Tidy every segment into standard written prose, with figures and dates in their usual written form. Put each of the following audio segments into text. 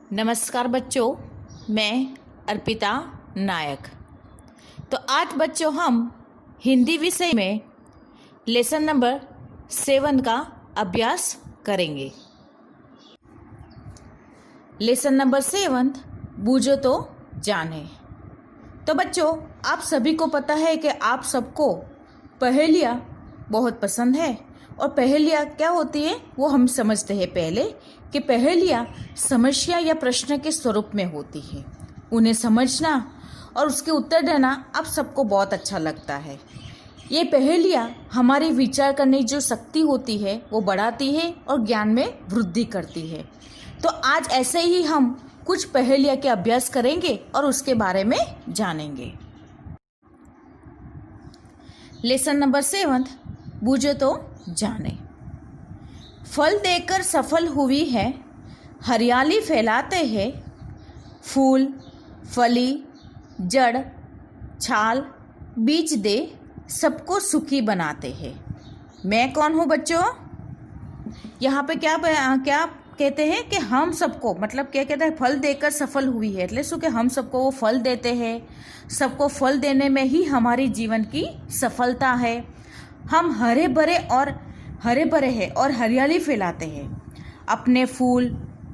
नमस्कार बच्चों, मैं अर्पिता नायक। तो आज बच्चों हम हिंदी विषय में लेसन नंबर 7 का अभ्यास करेंगे। लेसन नंबर 7 बूझो तो जाने। तो बच्चों, आप सभी को पता है कि आप सबको पहेलियाँ बहुत पसंद है। और पहेलियाँ क्या होती है वो हम समझते हैं पहले कि पहेलियाँ समस्या या प्रश्न के स्वरूप में होती है। उन्हें समझना और उसके उत्तर देना आप सबको बहुत अच्छा लगता है। ये पहेलियाँ हमारी विचार करने की जो शक्ति होती है वो बढ़ाती है और ज्ञान में वृद्धि करती है। तो आज ऐसे ही हम कुछ पहेलियाँ के अभ्यास करेंगे और उसके बारे में जानेंगे। लेसन नंबर 7 बूझो तो जाने। फल देकर सफल हुई है, हरियाली फैलाते हैं, फूल, फली, जड़, छाल, बीज दे सबको सुखी बनाते हैं। मैं कौन हूँ बच्चों? यहाँ पे क्या कहते हैं कि हम सबको, मतलब क्या कहते हैं, फल देकर सफल हुई है એટલે શું कि हम सबको वो फल देते हैं। सबको फल देने में ही हमारी जीवन की सफलता है। हम हरे भरे हैं और हरियाली फैलाते हैं। अपने फूल,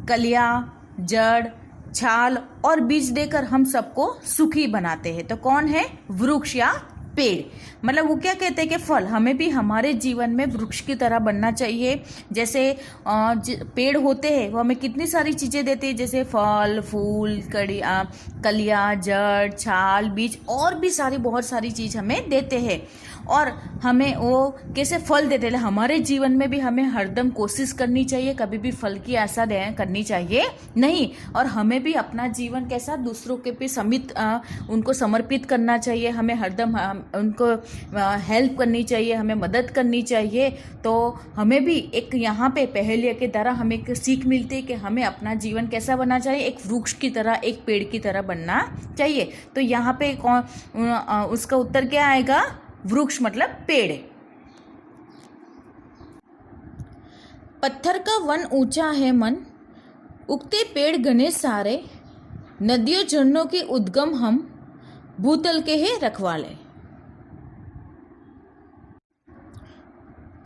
कलियाँ, जड़, छाल और बीज देकर हम सबको सुखी बनाते हैं। तो कौन है? वृक्ष या पेड़। मतलब वो क्या कहते हैं कि फल, हमें भी हमारे जीवन में वृक्ष की तरह बनना चाहिए। जैसे पेड़ होते हैं वो हमें कितनी सारी चीज़ें देते हैं, जैसे फल, फूल, कलियाँ, जड़, छाल, बीज और भी बहुत सारी चीज़ हमें देते हैं। और हमें वो कैसे फल देते हैं, हमारे जीवन में भी हमें हरदम कोशिश करनी चाहिए, कभी भी फल की आशा करनी चाहिए नहीं। और हमें भी अपना जीवन कैसा दूसरों के पे उनको समर्पित करना चाहिए। हमें हरदम उनको हेल्प करनी चाहिए, हमें मदद करनी चाहिए। तो हमें भी एक यहाँ पे पहेलिया की तरह हमें एक सीख मिलती है कि हमें अपना जीवन कैसा बनना चाहिए, एक वृक्ष की तरह, एक पेड़ की तरह बनना चाहिए। तो यहाँ पे उसका उत्तर क्या आएगा? वृक्ष मतलब पेड़। पत्थर का वन ऊंचा है मन, उगते पेड़ घने सारे, नदियों झरनों के उद्गम हम, भूतल के है रखवाले।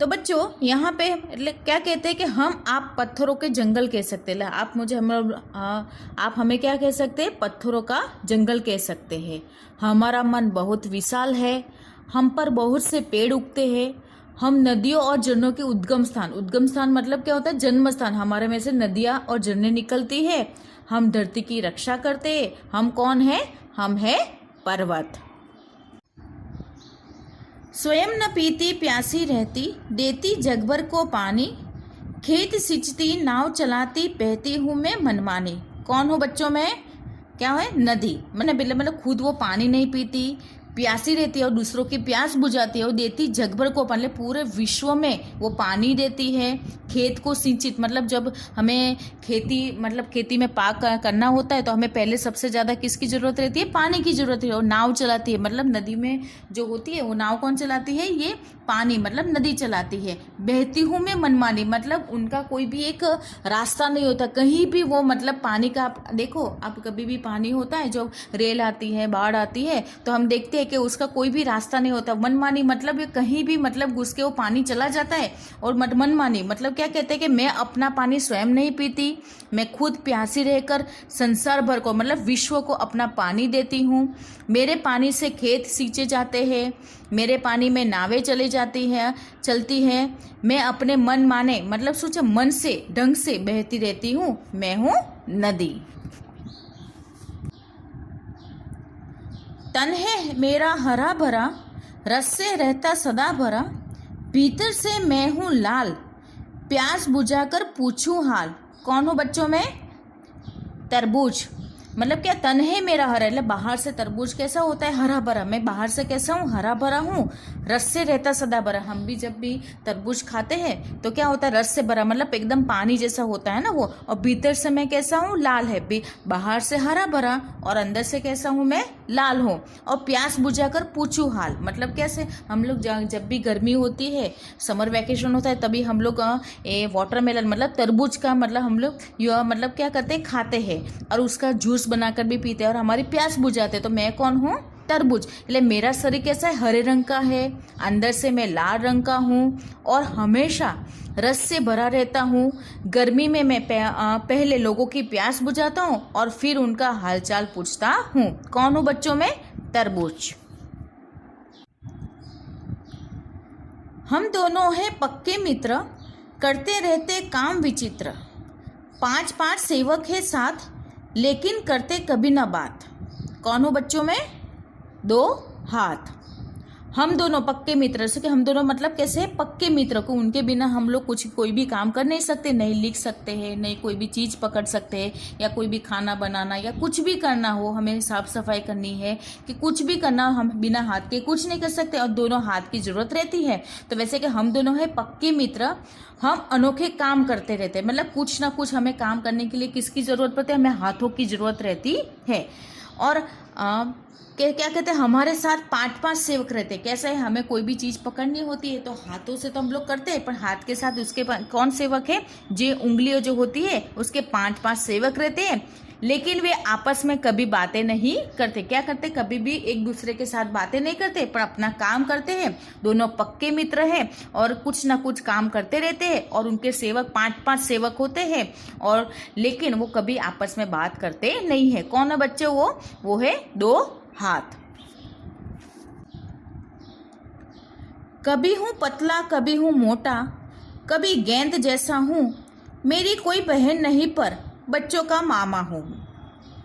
तो बच्चों यहाँ पे क्या कहते हैं कि आप पत्थरों के जंगल कह सकते हैं। आप हमें क्या कह सकते हैं? पत्थरों का जंगल कह सकते हैं। हमारा मन बहुत विशाल है, हम पर बहुत से पेड़ उगते हैं। हम नदियों और झरनों के उद्गम स्थान मतलब क्या होता है? जन्म स्थान। हमारे में से नदियाँ और झरने निकलती है। हम धरती की रक्षा करते हैं। हम कौन है? हम है पर्वत। स्वयं न पीती प्यासी रहती, देती जगभर को पानी, खेत सिंचती नाव चलाती, बहती हूँ मैं मनमानी। कौन हूँ बच्चों में? क्या है? नदी। मतलब खुद वो पानी नहीं पीती, प्यासी रहती है और दूसरों की प्यास बुझाती है। और देती जगभर को, मतलब पूरे विश्व में वो पानी देती है। खेत को सिंचित, मतलब जब हमें खेती में पाक करना होता है तो हमें पहले सबसे ज़्यादा किसकी ज़रूरत रहती है? पानी की ज़रूरत है। और नाव चलाती है, मतलब नदी में जो होती है वो नाव कौन चलाती है? ये पानी, मतलब नदी चलाती है। बहती हूँ मैं मनमानी, मतलब उनका कोई भी एक रास्ता नहीं होता कहीं भी। वो मतलब पानी का, आप देखो, आप कभी भी पानी होता है जो रेल आती है, बाढ़ आती है, तो हम देखते हैं कि उसका कोई भी रास्ता नहीं होता। मनमानी मतलब कहीं भी मतलब घुस के वो पानी चला जाता है। और मनमानी मतलब क्या कहते हैं कि मैं अपना पानी स्वयं नहीं पीती, मैं खुद प्यासी रहकर संसार भर को, मतलब विश्व को अपना पानी देती हूँ। मेरे पानी से खेत सींचे जाते हैं, मेरे पानी में नावें चलती हैं। मैं अपने मन माने, मतलब सोचे मन से, ढंग से बहती रहती हूँ। मैं हूँ नदी। तन है मेरा हरा भरा, रस से रहता सदा भरा, भीतर से मैं हूँ लाल, प्यास बुझाकर पूछूं हाल। कौन हूँ बच्चों में? तरबूज। मतलब क्या, तन है मेरा हरा, मतलब बाहर से तरबूज कैसा होता है, हरा भरा, मैं बाहर से कैसा हूँ, हरा भरा हूँ, रस से रहता सदा भरा। हम भी जब भी तरबूज खाते हैं तो क्या होता है, रस से भरा, मतलब एकदम पानी जैसा होता है ना वो। और भीतर से मैं कैसा हूँ, लाल है, बाहर से हरा भरा और अंदर से कैसा हूँ, मैं लाल हूँ। और प्यास बुझाकर पूछूं हाल, मतलब कैसे, हम लोग जब भी गर्मी होती है, समर वैकेशन होता है, तभी हम लोग वाटरमेलन मतलब तरबूज का मतलब हम लोग मतलब क्या करते हैं, खाते हैं और उसका जूस बनाकर भी पीते हैं और हमारी प्यास बुझाते हैं। तो मैं कौन हूँ, तरबूज। इसलिए मेरा शरीर कैसा है, हरे रंग का है, अंदर से मैं लाल रंग का हूँ और हमेशा रस से भरा रहता हूँ। गर्मी में मैं पहले लोगों की प्यास बुझाता हूँ और फिर उनका हालचाल पूछता हूँ। कौन हूँ बच्चों में, तरबूज। हम दोनों हैं पक्के मित्र, करते रहते काम विचित्र। 5 सेवक है साथ, लेकिन करते कभी ना बात। कौन हो बच्चों में, 2 हाथ। हम दोनों पक्के मित्र, जैसे कि हम दोनों मतलब कैसे, पक्के मित्र को, उनके बिना हम लोग कोई भी काम कर नहीं सकते, नहीं लिख सकते हैं, नहीं कोई भी चीज़ पकड़ सकते हैं, या कोई भी खाना बनाना या कुछ भी करना हो, हमें साफ सफाई करनी है कि कुछ भी करना, हम बिना हाथ के कुछ नहीं कर सकते और दोनों हाथ की ज़रूरत रहती है। तो वैसे कि हम दोनों हैं पक्के मित्र, हम अनोखे काम करते रहते हैं, मतलब कुछ ना कुछ हमें काम करने के लिए किसकी ज़रूरत पड़ती है, हमें हाथों की ज़रूरत रहती है। और क्या कहते हैं, हमारे साथ 5 सेवक रहते हैं। कैसा है, हमें कोई भी चीज़ पकड़नी होती है तो हाथों से तो हम लोग करते हैं, पर हाथ के साथ उसके कौन सेवक है, जो उंगलियों जो होती है उसके 5 सेवक रहते हैं। लेकिन वे आपस में कभी बातें नहीं करते। क्या करते, कभी भी एक दूसरे के साथ बातें नहीं करते, पर अपना काम करते हैं। दोनों पक्के मित्र हैं और कुछ ना कुछ काम करते रहते हैं और उनके सेवक 5 सेवक होते हैं, और लेकिन वो कभी आपस में बात करते नहीं है। कौन है बच्चे, वो है 2 हाथ। कभी हूँ पतला, कभी हूँ मोटा, कभी गेंद जैसा हूँ, मेरी कोई बहन नहीं पर बच्चों का मामा हूँ।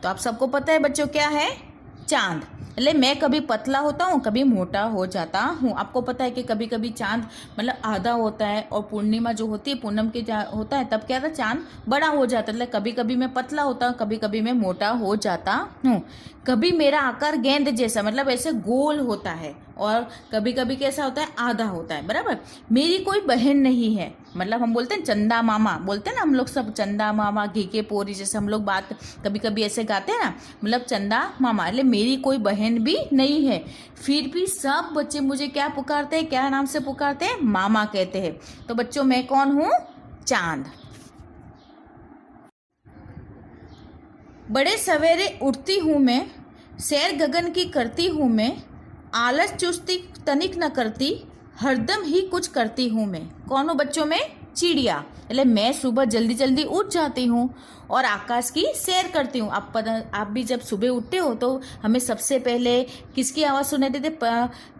तो आप सबको पता है बच्चों क्या है, चांद। मतलब मैं कभी पतला होता हूँ, कभी मोटा हो जाता हूँ। आपको पता है कि कभी कभी चांद मतलब आधा होता है और पूर्णिमा जो होती है, पूनम के होता है, तब क्या था, चांद बड़ा हो जाता है। मतलब कभी कभी मैं पतला होता हूँ, कभी कभी मैं मोटा हो जाता हूँ। कभी मेरा आकार गेंद जैसा, मतलब ऐसे गोल होता है, और कभी कभी कैसा होता है, आधा होता है, बराबर। मेरी कोई बहन नहीं है, मतलब हम बोलते हैं चंदा मामा, बोलते हैं ना हम लोग सब, चंदा मामा घी के पोरी, जैसे हम लोग बात कभी कभी ऐसे गाते हैं ना, मतलब चंदा मामा। मतलब मेरी कोई बहन भी नहीं है, फिर भी सब बच्चे मुझे क्या पुकारते हैं, क्या नाम से पुकारते हैं, मामा कहते हैं। तो बच्चों मैं कौन हूँ, चांद। बड़े सवेरे उठती हूँ मैं, सैर गगन की करती हूँ मैं, आलस चुस्ती तनिक न करती, हरदम ही कुछ करती हूँ मैं। कौन हूँ बच्चों में, चिड़िया। मतलब मैं सुबह जल्दी जल्दी उठ जाती हूँ और आकाश की सैर करती हूँ। आप भी जब सुबह उठते हो तो हमें सबसे पहले किसकी आवाज़ सुनाई देती,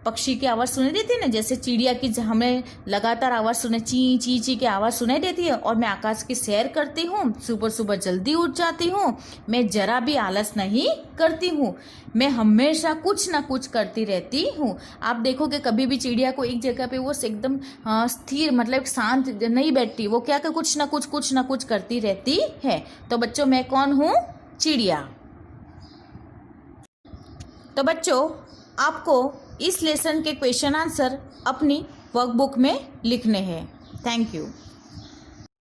पक्षी की आवाज़ सुनाई देती है ना, जैसे चिड़िया की हमें लगातार आवाज़ सुनाई, ची ची ची की आवाज़ सुनाई देती है। और मैं आकाश की सैर करती हूँ, सुबह सुबह जल्दी उठ जाती हूँ, मैं जरा भी आलस नहीं करती हूँ, मैं हमेशा कुछ ना कुछ करती रहती हूँ। आप देखोगे कभी भी चिड़िया को एक जगह पे वो एकदम स्थिर, मतलब शांत नहीं बैठती, वो क्या कुछ ना कुछ करती रहती है। तो बच्चों मैं कौन हूँ, चिड़िया। तो बच्चों आपको इस लेसन के क्वेश्चन आंसर अपनी वर्कबुक में लिखने हैं। Thank you.